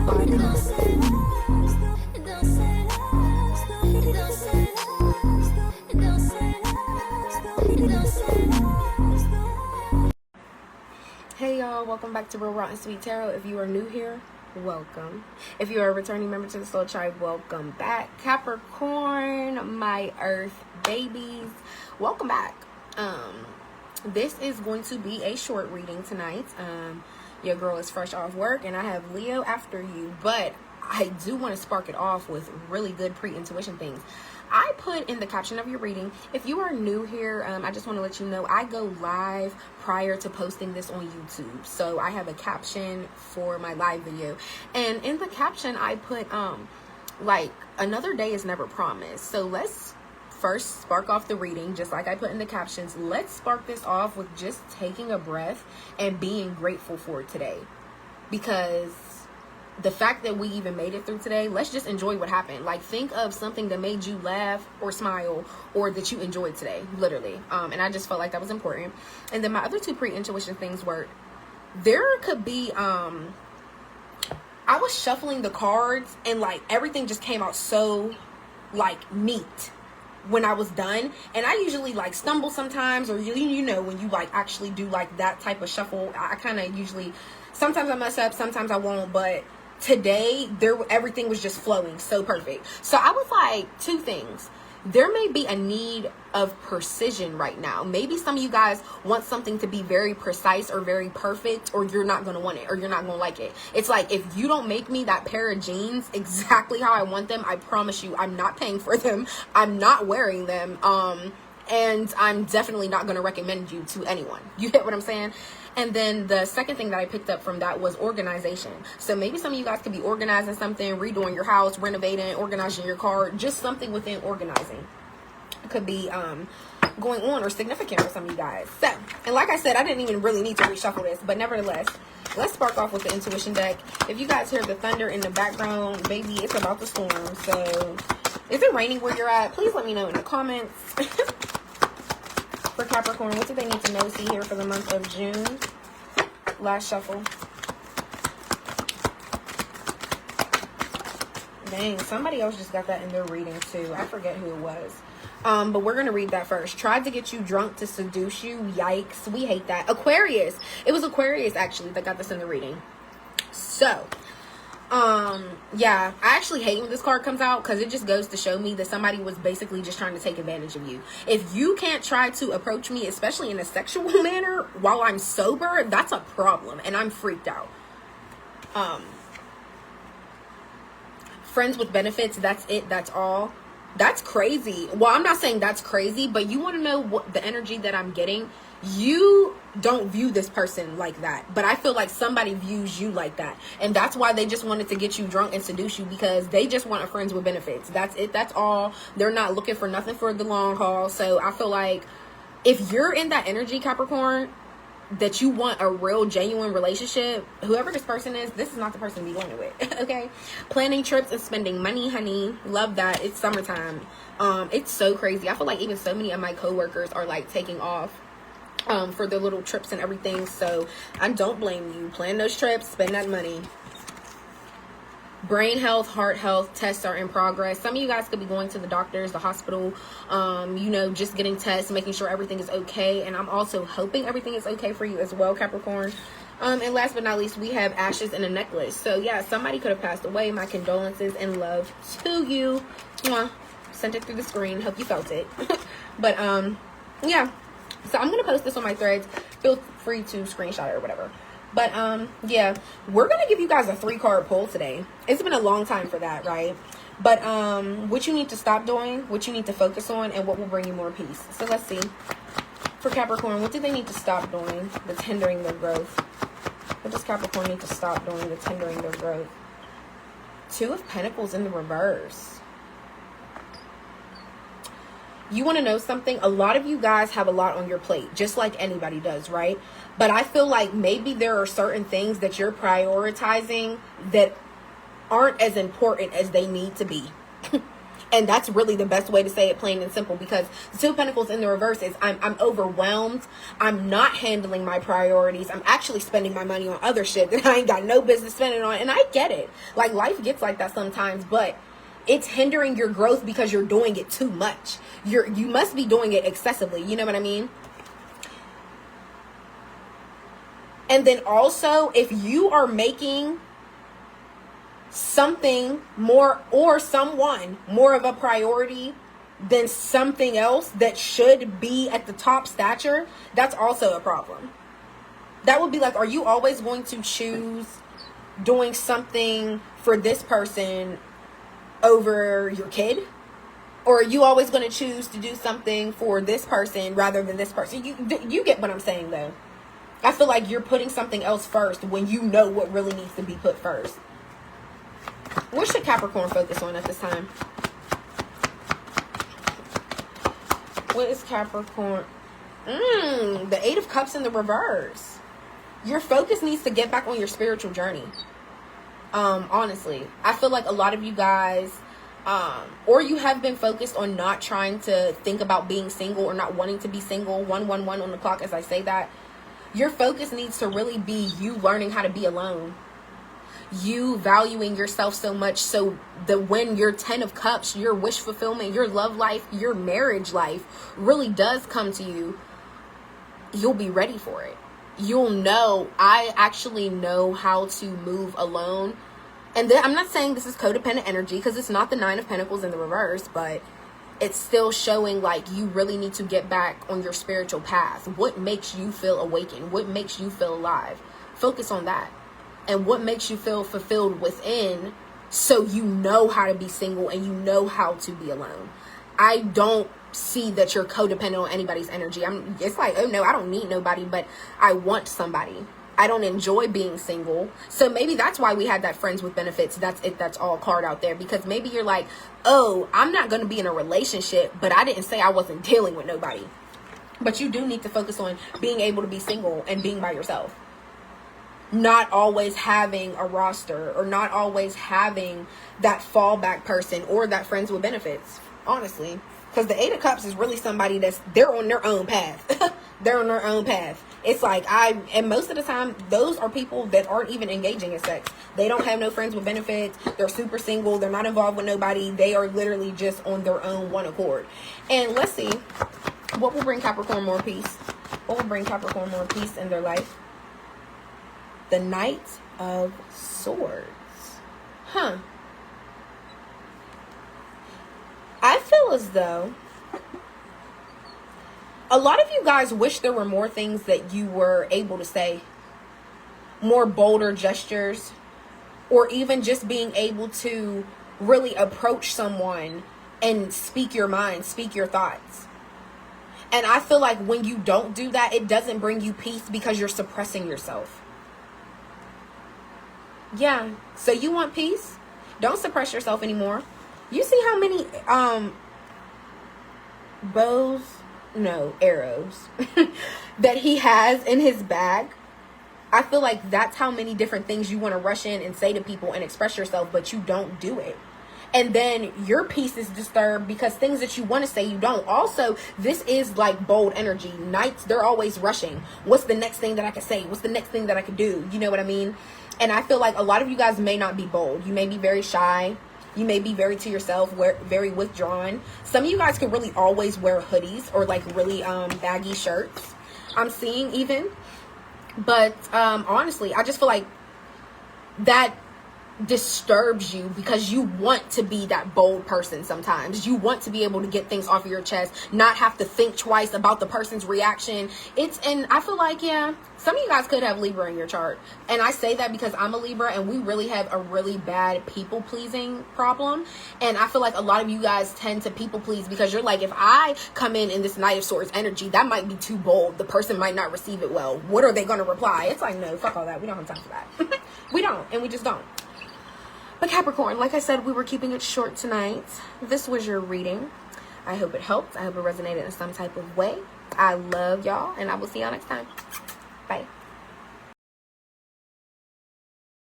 Hey y'all, welcome back to Real Rotten Sweet Tarot. If you are new here, welcome. If you are a returning member to the Soul Tribe, welcome back. Capricorn, my earth babies, welcome back. This is going to be a short reading tonight. Your girl is fresh off work and I have Leo after you, but I do want to spark it off with really good pre-intuition things. I put in the caption of your reading, if you are new here, I just want to let you know I go live prior to posting this on YouTube. So I have a caption for my live video. And in the caption, I put, like, another day is never promised. So let's first spark off the reading, just like I put in the captions. Let's spark this off with just taking a breath and being grateful for today. Because the fact that we even made it through today, let's just enjoy what happened. Like, think of something that made you laugh or smile or that you enjoyed today, literally. And I just felt like that was important. And then my other two pre-intuition things were, there could be, I was shuffling the cards and like everything just came out so like neat when I was done. And I usually like stumble sometimes, or you know, when you like actually do like that type of shuffle, I kind of usually, sometimes I mess up, sometimes I won't, but today everything was just flowing so perfect. So I was like, two things. There may be a need of precision right now. Maybe some of you guys want something to be very precise or very perfect, or you're not going to want it, or you're not going to like it. It's like, if you don't make me that pair of jeans exactly how I want them, I promise you I'm not paying for them. I'm not wearing them. And I'm definitely not going to recommend you to anyone. You get what I'm saying? And then the second thing that I picked up from that was organization. So maybe some of you guys could be organizing something, redoing your house, renovating, organizing your car, just something within organizing. It could be going on or significant for some of you guys. So, and like I said, I didn't even really need to reshuffle this, but nevertheless, let's spark off with the intuition deck. If you guys hear the thunder in the background, baby, it's about to storm. So, is it raining where you're at? Please let me know in the comments. For Capricorn, what do they need to know, see here for the month of June? Last shuffle. Dang, somebody else just got that in their reading too. I forget who it was. But we're going to read that first. Tried to get you drunk to seduce you. Yikes. We hate that. Aquarius. It was Aquarius, actually, that got this in the reading. So, yeah, I actually hate when this card comes out, because it just goes to show me that somebody was basically just trying to take advantage of you. If you can't try to approach me, especially in a sexual manner, while I'm sober, that's a problem, and I'm freaked out. Friends with benefits, that's it, that's all. That's crazy. Well, I'm not saying that's crazy, but you want to know what the energy that I'm getting? You don't view this person like that, but I feel like somebody views you like that, and that's why they just wanted to get you drunk and seduce you, because they just want a friends with benefits. That's it, that's all. They're not looking for nothing for the long haul. So I feel like if you're in that energy, Capricorn, that you want a real genuine relationship, whoever this person is, this is not the person to be going with. Okay, planning trips and spending money, honey. Love that. It's summertime. It's so crazy. I feel like even so many of my coworkers are like taking off for their little trips and everything. So I don't blame you. Plan those trips, spend that money. Brain health, heart health tests are in progress. Some of you guys could be going to the doctors, the hospital, you know, just getting tests, making sure everything is okay. And I'm also hoping everything is okay for you as well, Capricorn. And last but not least, we have ashes in a necklace. So yeah, somebody could have passed away. My condolences and love to you. Mwah. Sent it through the screen. Hope you felt it. But yeah. So I'm gonna post this on my threads. Feel free to screenshot it or whatever. But yeah, we're gonna give you guys a 3-card pull today. It's been a long time for that, right? But what you need to stop doing, what you need to focus on, and what will bring you more peace. So let's see. For Capricorn, what do they need to stop doing that's hindering their growth? What does Capricorn need to stop doing that's hindering their growth? 2 of Pentacles in the reverse. You want to know something? A lot of you guys have a lot on your plate, just like anybody does, right? But I feel like maybe there are certain things that you're prioritizing that aren't as important as they need to be. And that's really the best way to say it, plain and simple, because the Two of Pentacles in the reverse is I'm overwhelmed. I'm not handling my priorities. I'm actually spending my money on other shit that I ain't got no business spending on. And I get it. Like, life gets like that sometimes, but it's hindering your growth because you're doing it too much. You must be doing it excessively. You know what I mean? And then also, if you are making something more or someone more of a priority than something else that should be at the top stature, that's also a problem. That would be like, are you always going to choose doing something for this person over your kid? Or are you always going to choose to do something for this person rather than this person? You get what I'm saying, though. I feel like you're putting something else first when you know what really needs to be put first. What should Capricorn focus on at this time? What is Capricorn? The Eight of Cups in the reverse. Your focus needs to get back on your spiritual journey. Honestly, I feel like a lot of you guys, or you have been focused on not trying to think about being single or not wanting to be single. 111 on the clock as I say that. Your focus needs to really be you learning how to be alone. You valuing yourself so much so that when your 10 of Cups, your wish fulfillment, your love life, your marriage life really does come to you, you'll be ready for it. You'll know, I actually know how to move alone. And then I'm not saying this is codependent energy, because it's not the Nine of Pentacles in the reverse, but it's still showing like you really need to get back on your spiritual path. What makes you feel awakened? What makes you feel alive? Focus on that. And what makes you feel fulfilled within, so you know how to be single and you know how to be alone. I don't see that you're codependent on anybody's energy. It's like, oh no, I don't need nobody, but I want somebody. I don't enjoy being single. So maybe that's why we had that friends with benefits. That's it. That's all card out there. Because maybe you're like, oh, I'm not going to be in a relationship, but I didn't say I wasn't dealing with nobody. But you do need to focus on being able to be single and being by yourself. Not always having a roster, or not always having that fallback person or that friends with benefits, honestly. Because the Eight of Cups is really somebody they're on their own path. They're on their own path. It's like, and most of the time, those are people that aren't even engaging in sex. They don't have no friends with benefits. They're super single. They're not involved with nobody. They are literally just on their own one accord. And let's see, what will bring Capricorn more peace? What will bring Capricorn more peace in their life? The Knight of Swords. I feel as though a lot of you guys wish there were more things that you were able to say. More bolder gestures. Or even just being able to really approach someone and speak your mind, speak your thoughts. And I feel like when you don't do that, it doesn't bring you peace because you're suppressing yourself. Yeah. So you want peace? Don't suppress yourself anymore. You see how many arrows that he has in his bag? I feel like that's how many different things you want to rush in and say to people and express yourself, but you don't do it. And then your peace is disturbed because things that you want to say, you don't. Also, this is like bold energy. Knights, they're always rushing. What's the next thing that I could say? What's the next thing that I could do? You know what I mean? And I feel like a lot of you guys may not be bold. You may be very shy. You may be very to yourself, very withdrawn. Some of you guys could really always wear hoodies or like really baggy shirts. I'm seeing even. But honestly, I just feel like that disturbs you because you want to be that bold person sometimes. You want to be able to get things off of your chest, not have to think twice about the person's reaction. And I feel like, yeah, some of you guys could have Libra in your chart. And I say that because I'm a Libra and we really have a really bad people pleasing problem. And I feel like a lot of you guys tend to people please because you're like, if I come in this Knight of Swords energy, that might be too bold. The person might not receive it well. What are they going to reply? It's like, no, fuck all that. We don't have time for that. We don't. And we just don't. But Capricorn, like I said, we were keeping it short tonight. This was your reading. I hope it helped. I hope it resonated in some type of way. I love y'all, and I will see y'all next time. Bye.